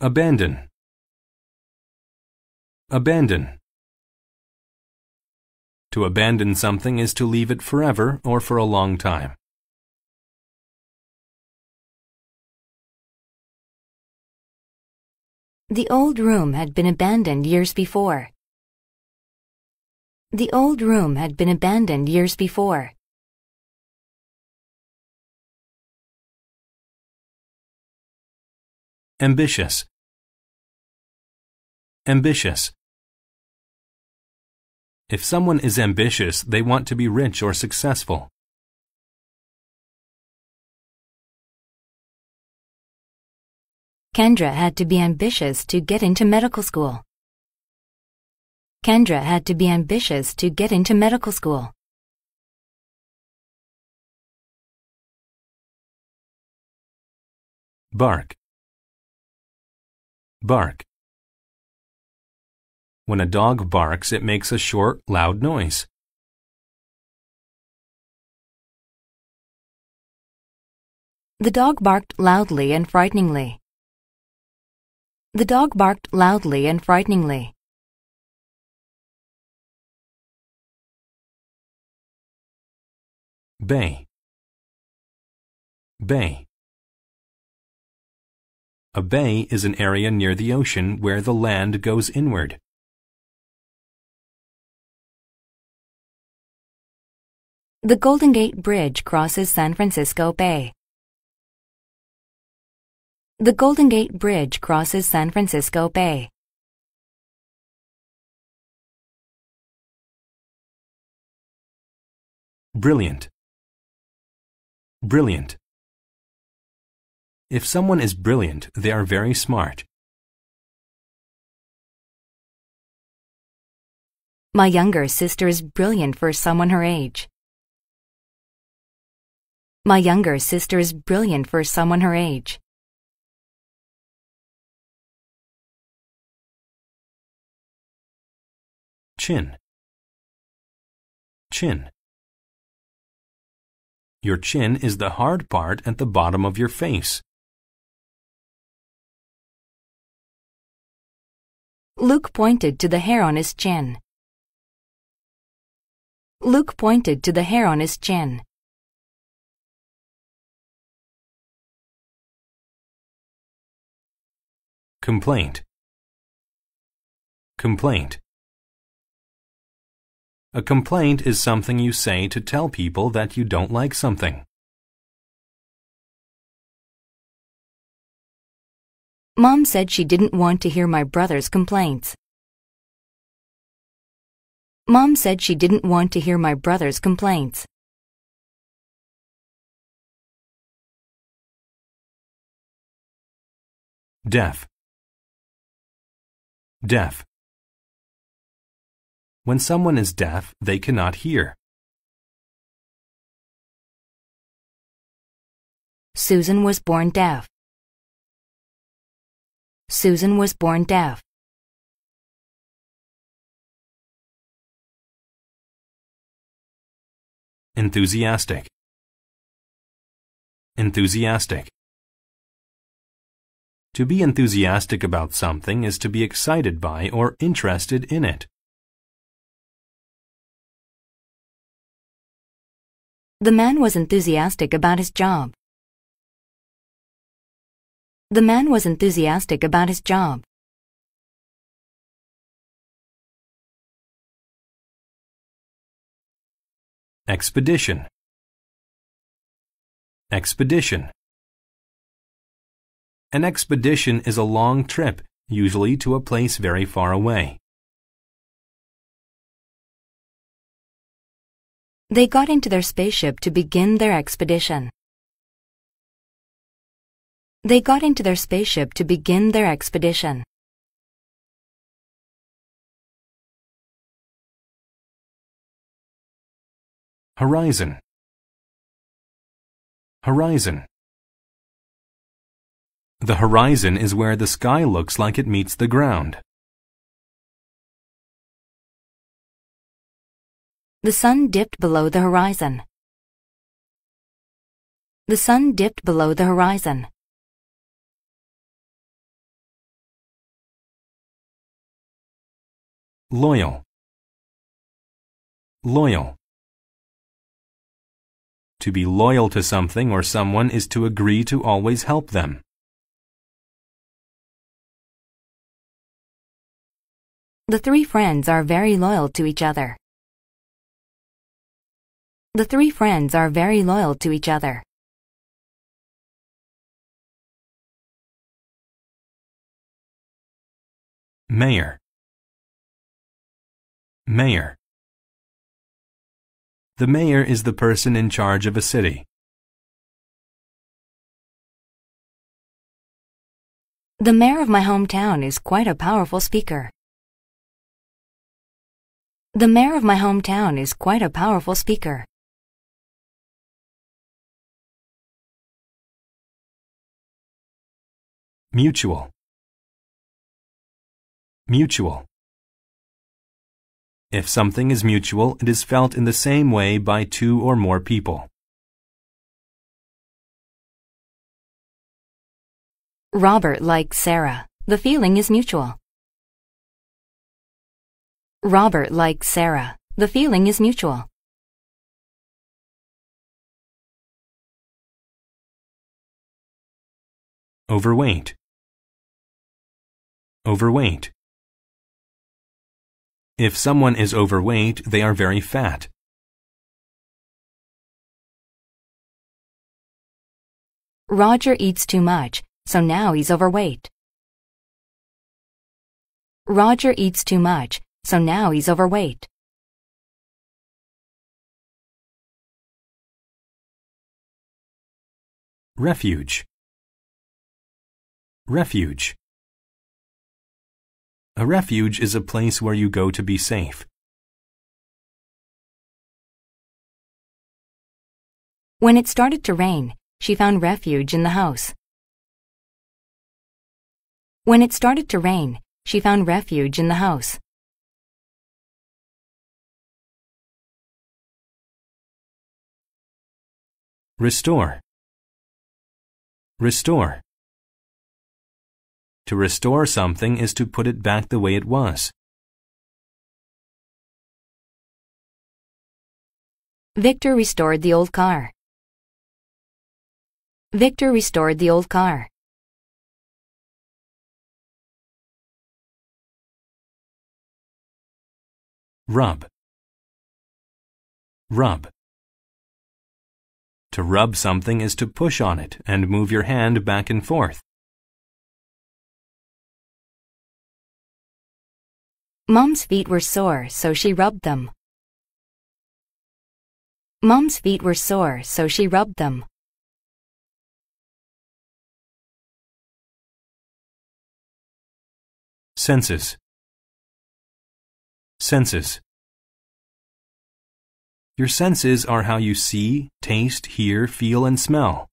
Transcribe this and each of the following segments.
Abandon. Abandon. To abandon something is to leave it forever or for a long time. The old room had been abandoned years before. The old room had been abandoned years before. Ambitious. Ambitious. If someone is ambitious, they want to be rich or successful. Kendra had to be ambitious to get into medical school. Kendra had to be ambitious to get into medical school. Bark. Bark. When a dog barks, it makes a short, loud noise. The dog barked loudly and frighteningly. The dog barked loudly and frighteningly. Bay. Bay. A bay is an area near the ocean where the land goes inward. The Golden Gate Bridge crosses San Francisco Bay. The Golden Gate Bridge crosses San Francisco Bay. Brilliant. Brilliant. If someone is brilliant, they are very smart. My younger sister is brilliant for someone her age. My younger sister is brilliant for someone her age. Chin. Chin. Your chin is the hard part at the bottom of your face. Luke pointed to the hair on his chin. Luke pointed to the hair on his chin. Complaint. Complaint. A complaint is something you say to tell people that you don't like something. Mom said she didn't want to hear my brother's complaints. Mom said she didn't want to hear my brother's complaints. Deaf. Deaf. When someone is deaf, they cannot hear. Susan was born deaf. Susan was born deaf. Enthusiastic. Enthusiastic. To be enthusiastic about something is to be excited by or interested in it. The man was enthusiastic about his job. The man was enthusiastic about his job. Expedition. Expedition. An expedition is a long trip, usually to a place very far away. They got into their spaceship to begin their expedition. They got into their spaceship to begin their expedition. Horizon. Horizon. The horizon is where the sky looks like it meets the ground. The sun dipped below the horizon. The sun dipped below the horizon. Loyal. Loyal. To be loyal to something or someone is to agree to always help them. The three friends are very loyal to each other. The three friends are very loyal to each other. Mayor. Mayor. The mayor is the person in charge of a city. The mayor of my hometown is quite a powerful speaker. The mayor of my hometown is quite a powerful speaker. Mutual. Mutual. If something is mutual, it is felt in the same way by two or more people. Robert likes Sarah. The feeling is mutual. Robert likes Sarah. The feeling is mutual. Overweight. Overweight. If someone is overweight, they are very fat. Roger eats too much, so now he's overweight. Roger eats too much, so now he's overweight. Refuge. Refuge. A refuge is a place where you go to be safe. When it started to rain, she found refuge in the house. When it started to rain, she found refuge in the house. Restore. Restore. To restore something is to put it back the way it was. Victor restored the old car. Victor restored the old car. Rub. Rub. To rub something is to push on it and move your hand back and forth. Mom's feet were sore, so she rubbed them. Mom's feet were sore, so she rubbed them. Senses. Senses. Your senses are how you see, taste, hear, feel, and smell.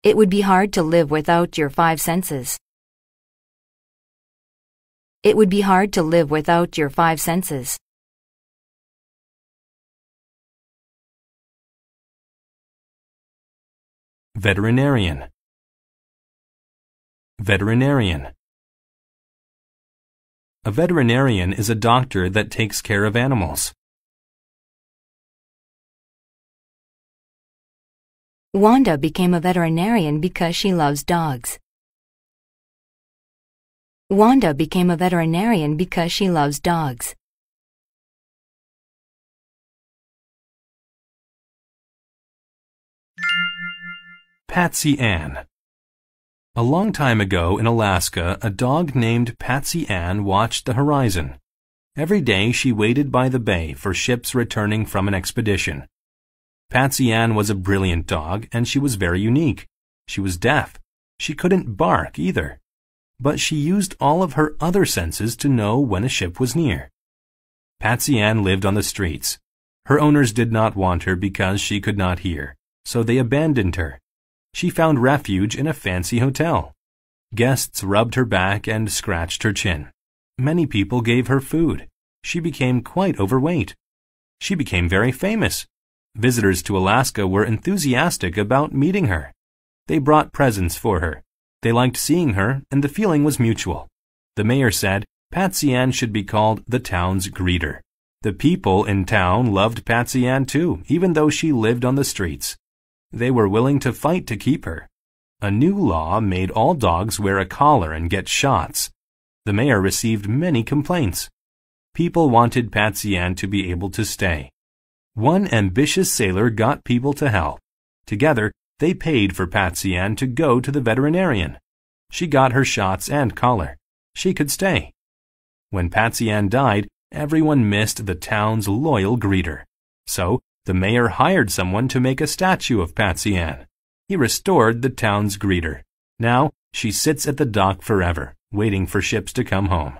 It would be hard to live without your five senses. It would be hard to live without your five senses. Veterinarian. Veterinarian. A veterinarian is a doctor that takes care of animals. Wanda became a veterinarian because she loves dogs. Wanda became a veterinarian because she loves dogs. Patsy Ann. A long time ago in Alaska, a dog named Patsy Ann watched the horizon. Every day she waited by the bay for ships returning from an expedition. Patsy Ann was a brilliant dog, and she was very unique. She was deaf. She couldn't bark either. But she used all of her other senses to know when a ship was near. Patsy Ann lived on the streets. Her owners did not want her because she could not hear, so they abandoned her. She found refuge in a fancy hotel. Guests rubbed her back and scratched her chin. Many people gave her food. She became quite overweight. She became very famous. Visitors to Alaska were enthusiastic about meeting her. They brought presents for her. They liked seeing her, and the feeling was mutual. The mayor said Patsy Ann should be called the town's greeter. The people in town loved Patsy Ann too, even though she lived on the streets. They were willing to fight to keep her. A new law made all dogs wear a collar and get shots. The mayor received many complaints. People wanted Patsy Ann to be able to stay. One ambitious sailor got people to help. Together, they paid for Patsy Ann to go to the veterinarian. She got her shots and collar. She could stay. When Patsy Ann died, everyone missed the town's loyal greeter. So, the mayor hired someone to make a statue of Patsy Ann. He restored the town's greeter. Now, she sits at the dock forever, waiting for ships to come home.